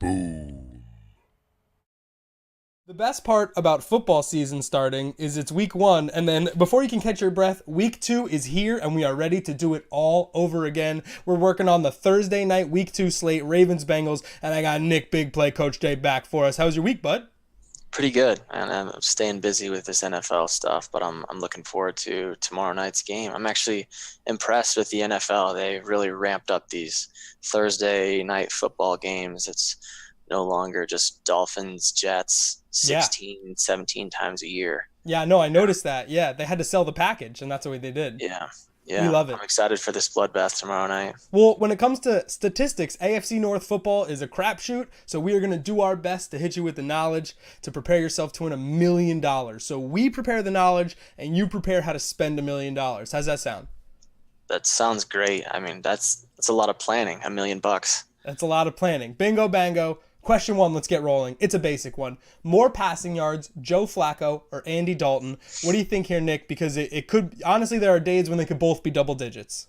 Boom. The best part about football season starting is it's week 1, and then before you can catch your breath, week 2 is here, and we are ready to do it all over again. We're working on the Thursday night week 2 slate, Ravens-Bengals, and I got Nick Big Play Coach Day back for us. How's your week, bud? Pretty good, and I'm staying busy with this NFL stuff, but I'm looking forward to tomorrow night's game. I'm actually impressed with the NFL. They really ramped up these Thursday night football games. It's no longer just Dolphins, Jets, 16, 17 times a year. Yeah, no, I noticed that. Yeah, they had to sell the package, and that's the way they did. Yeah. We love it. I'm excited for this bloodbath tomorrow night. Well, when it comes to statistics, AFC North football is a crapshoot, so we are going to do our best to hit you with the knowledge to prepare yourself to win $1 million. So we prepare the knowledge, and you prepare how to spend $1 million. How's that sound? That sounds great. I mean, that's a lot of planning, $1 million. That's a lot of planning. Bingo, bango. Question 1, let's get rolling. It's a basic one. More passing yards, Joe Flacco or Andy Dalton? What do you think here, Nick? Because it could, honestly, there are days when they could both be double digits.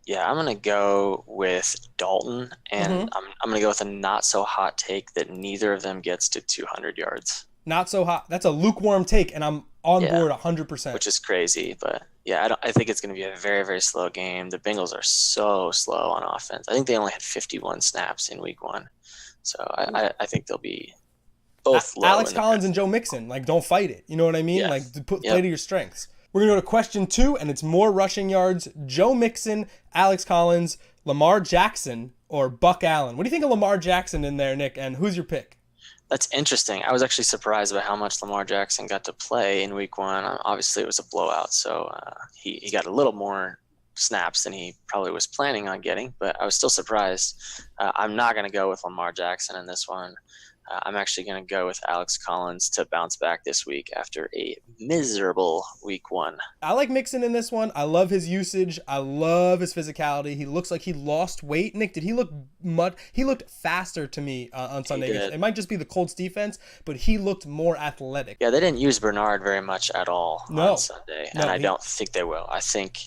Yeah, I'm going to go with Dalton, and I'm going to go with a not-so-hot take that neither of them gets to 200 yards. Not so hot. That's a lukewarm take, and I'm on board 100%. Which is crazy, but yeah, I think it's going to be a very, very slow game. The Bengals are so slow on offense. I think they only had 51 snaps in week 1. So I think they'll be both low. Alex Collins and Joe Mixon, like, don't fight it. You know what I mean? Yes. Like, play to your strengths. We're going to go to question 2, and it's more rushing yards. Joe Mixon, Alex Collins, Lamar Jackson, or Buck Allen. What do you think of Lamar Jackson in there, Nick, and who's your pick? That's interesting. I was actually surprised by how much Lamar Jackson got to play in week 1. Obviously, it was a blowout, so he got a little more snaps than he probably was planning on getting, but I was still surprised. I'm not going to go with Lamar Jackson in this one. I'm actually going to go with Alex Collins to bounce back this week after a miserable week 1. I like Mixon in this one. I love his usage. I love his physicality. He looks like he lost weight. Nick, did he look much? He looked faster to me on Sunday. It might just be the Colts defense, but he looked more athletic. Yeah, they didn't use Bernard very much at all on Sunday, and I don't think they will. I think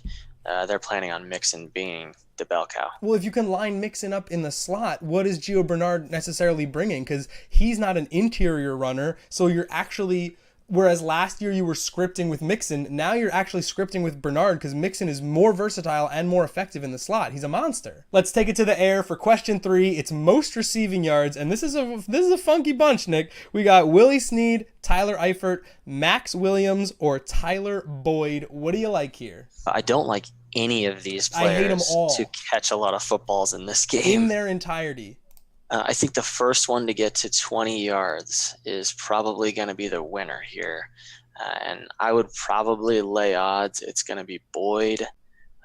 they're planning on Mixon being the bell cow. Well, if you can line Mixon up in the slot, what is Gio Bernard necessarily bringing? Because he's not an interior runner, so you're actually, whereas last year you were scripting with Mixon, now you're actually scripting with Bernard because Mixon is more versatile and more effective in the slot. He's a monster. Let's take it to the air for question 3. It's most receiving yards, and this is a funky bunch, Nick. We got Willie Snead, Tyler Eifert, Max Williams, or Tyler Boyd. What do you like here? I don't like any of these players. I hate them all. To catch a lot of footballs in this game. In their entirety. I think the first one to get to 20 yards is probably going to be the winner here. And I would probably lay odds it's going to be Boyd.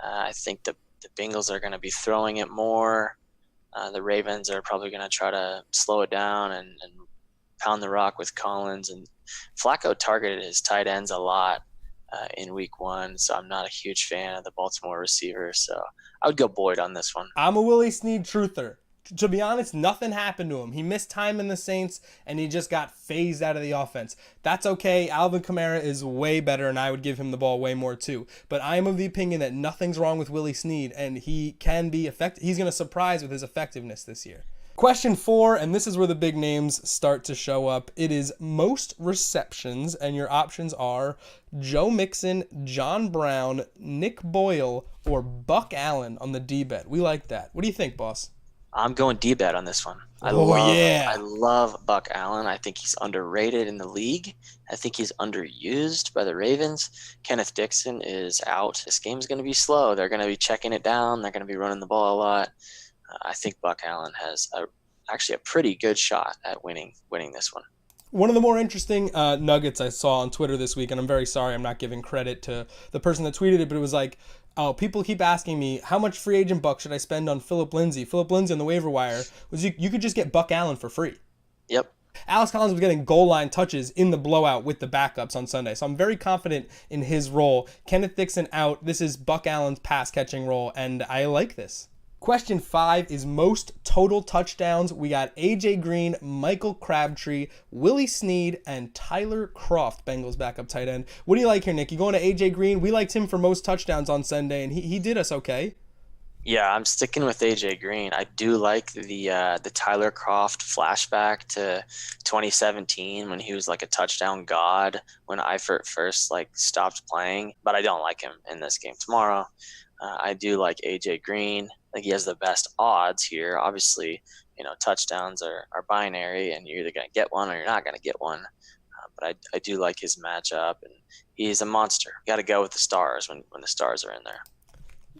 I think the Bengals are going to be throwing it more. The Ravens are probably going to try to slow it down and pound the rock with Collins. And Flacco targeted his tight ends a lot in week 1, so I'm not a huge fan of the Baltimore receivers. So I would go Boyd on this one. I'm a Willie Snead truther. To be honest, nothing happened to him. He missed time in the Saints, and he just got phased out of the offense. That's okay. Alvin Kamara is way better, and I would give him the ball way more too. But I am of the opinion that nothing's wrong with Willie Snead, and he can be effective. He's going to surprise with his effectiveness this year. Question 4, and this is where the big names start to show up. It is most receptions, and your options are Joe Mixon, John Brown, Nick Boyle, or Buck Allen on the D-bet. We like that. What do you think, boss? I'm going D-bet on this one. I love Buck Allen. I think he's underrated in the league. I think he's underused by the Ravens. Kenneth Dixon is out. This game's going to be slow. They're going to be checking it down. They're going to be running the ball a lot. I think Buck Allen has actually a pretty good shot at winning this one. One of the more interesting nuggets I saw on Twitter this week, and I'm very sorry I'm not giving credit to the person that tweeted it, but it was like, oh, people keep asking me, how much free agent buck should I spend on Phillip Lindsay? Phillip Lindsay on the waiver wire, was you could just get Buck Allen for free. Yep. Alex Collins was getting goal line touches in the blowout with the backups on Sunday, so I'm very confident in his role. Kenneth Dixon out. This is Buck Allen's pass-catching role, and I like this. Question 5 is most total touchdowns. We got A.J. Green, Michael Crabtree, Willie Snead, and Tyler Kroft, Bengals backup tight end. What do you like here, Nick? You going to A.J. Green? We liked him for most touchdowns on Sunday, and he did us okay. Yeah, I'm sticking with AJ Green. I do like the Tyler Croft flashback to 2017 when he was like a touchdown god when Eifert first like stopped playing, but I don't like him in this game tomorrow. I do like AJ Green. I think he has the best odds here. Obviously, touchdowns are binary, and you're either going to get one or you're not going to get one. But I do like his matchup, and he's a monster. Got to go with the stars when the stars are in there.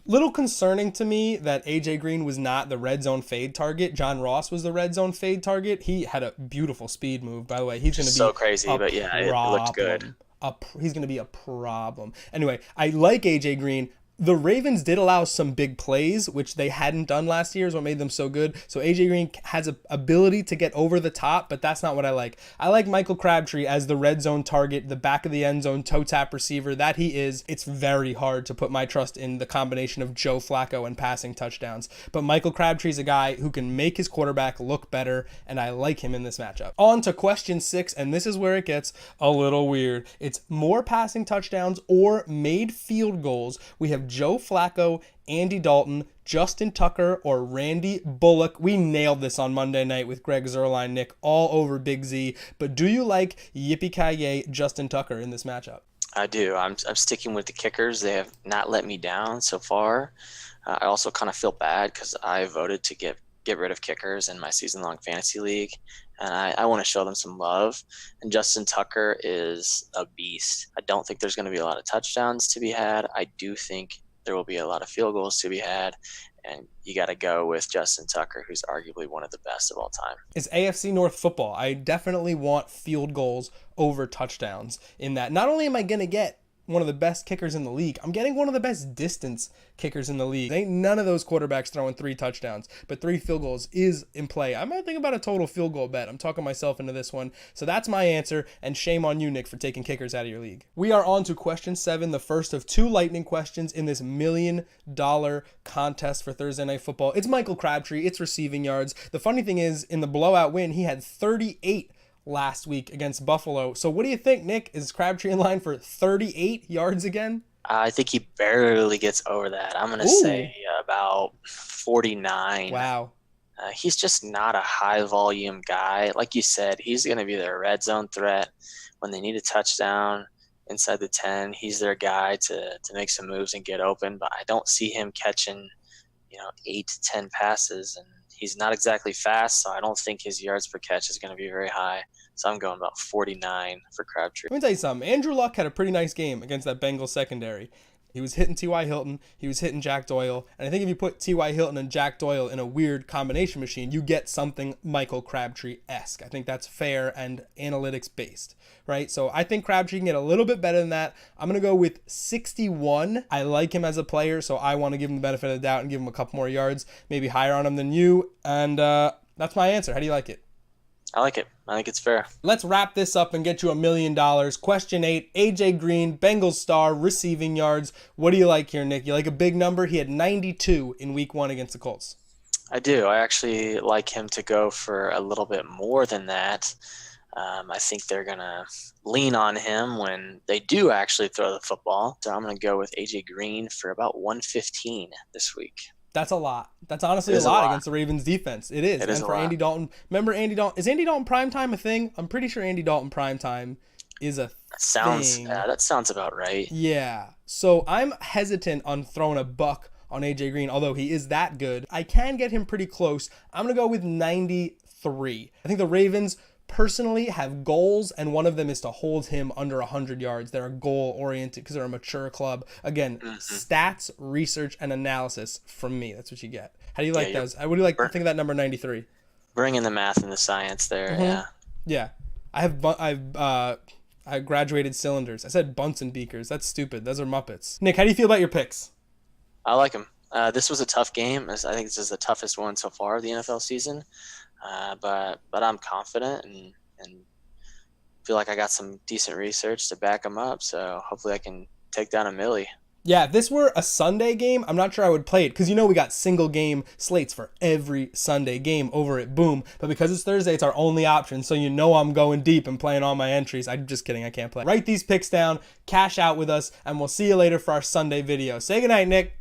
Little concerning to me that AJ Green was not the red zone fade target. John Ross was the red zone fade target. He had a beautiful speed move, by the way. He's going to be so crazy, but yeah, it looked good. He's going to be a problem. Anyway, I like AJ Green. The Ravens did allow some big plays, which they hadn't done last year, is what made them so good. So AJ Green has an ability to get over the top, but that's not what I like. I like Michael Crabtree as the red zone target, the back of the end zone, toe tap receiver that he is. It's very hard to put my trust in the combination of Joe Flacco and passing touchdowns. But Michael Crabtree is a guy who can make his quarterback look better, and I like him in this matchup. On to question 6, and this is where it gets a little weird. It's more passing touchdowns or made field goals. We have Joe Flacco, Andy Dalton, Justin Tucker, or Randy Bullock. We nailed this on Monday night with Greg Zerline, Nick, all over Big Z. But do you like yippee-ki-yay Justin Tucker in this matchup? I do. I'm sticking with the kickers. They have not let me down so far. I also kind of feel bad because I voted to get rid of kickers in my season-long fantasy league, and I want to show them some love. And Justin Tucker is a beast. I don't think there's going to be a lot of touchdowns to be had. I do think there will be a lot of field goals to be had, and you got to go with Justin Tucker, who's arguably one of the best of all time. It's AFC North football. I definitely want field goals over touchdowns in that. Not only am I going to get one of the best kickers in the league, I'm getting one of the best distance kickers in the league. Ain't none of those quarterbacks throwing 3 touchdowns, but 3 field goals is in play. I might think about a total field goal bet. I'm talking myself into this one. So that's my answer, and shame on you, Nick, for taking kickers out of your league. We are on to question 7, the first of 2 lightning questions in this $1 million contest for Thursday Night Football. It's Michael Crabtree. It's receiving yards. The funny thing is, in the blowout win, he had 38 last week against Buffalo. So what do you think, Nick? Is Crabtree in line for 38 yards again? I think he barely gets over that. I'm going to say about 49. Wow. He's just not a high-volume guy. Like you said, he's going to be their red zone threat. When they need a touchdown inside the 10, he's their guy to make some moves and get open. But I don't see him catching, 8 to 10 passes. And he's not exactly fast, so I don't think his yards per catch is going to be very high. So I'm going about 49 for Crabtree. Let me tell you something. Andrew Luck had a pretty nice game against that Bengals secondary. He was hitting T.Y. Hilton. He was hitting Jack Doyle. And I think if you put T.Y. Hilton and Jack Doyle in a weird combination machine, you get something Michael Crabtree-esque. I think that's fair and analytics-based, right? So I think Crabtree can get a little bit better than that. I'm going to go with 61. I like him as a player, so I want to give him the benefit of the doubt and give him a couple more yards, maybe higher on him than you. And that's my answer. How do you like it? I like it. I think it's fair. Let's wrap this up and get you $1 million. Question 8, AJ Green, Bengals star, receiving yards. What do you like here, Nick? You like a big number? He had 92 in week 1 against the Colts. I do. I actually like him to go for a little bit more than that. I think they're going to lean on him when they do actually throw the football. So I'm going to go with AJ Green for about 115 this week. That's a lot. That's honestly a lot against the Ravens defense. It is. And for Andy Dalton, remember Andy Dalton? Is Andy Dalton primetime a thing? I'm pretty sure Andy Dalton primetime is a thing. That sounds about right. Yeah. So I'm hesitant on throwing a buck on AJ Green, although he is that good. I can get him pretty close. I'm going to go with 93. I think the Ravens personally have goals, and one of them is to hold him under 100 yards. They're goal-oriented because they're a mature club. Again, stats, research, and analysis from me. That's what you get. How do you like those? What do you like to think of that number 93? Bring in the math and the science there, Yeah. I graduated cylinders. I said Bunsen beakers. That's stupid. Those are Muppets. Nick, how do you feel about your picks? I like them. This was a tough game. I think this is the toughest one so far of the NFL season. But I'm confident and feel like I got some decent research to back them up. So hopefully I can take down a milli. Yeah, if this were a Sunday game, I'm not sure I would play it because we got single game slates for every Sunday game over at Boom. But because it's Thursday, it's our only option. So I'm going deep and playing all my entries. I'm just kidding. I can't play. Write these picks down, cash out with us, and we'll see you later for our Sunday video. Say goodnight, Nick.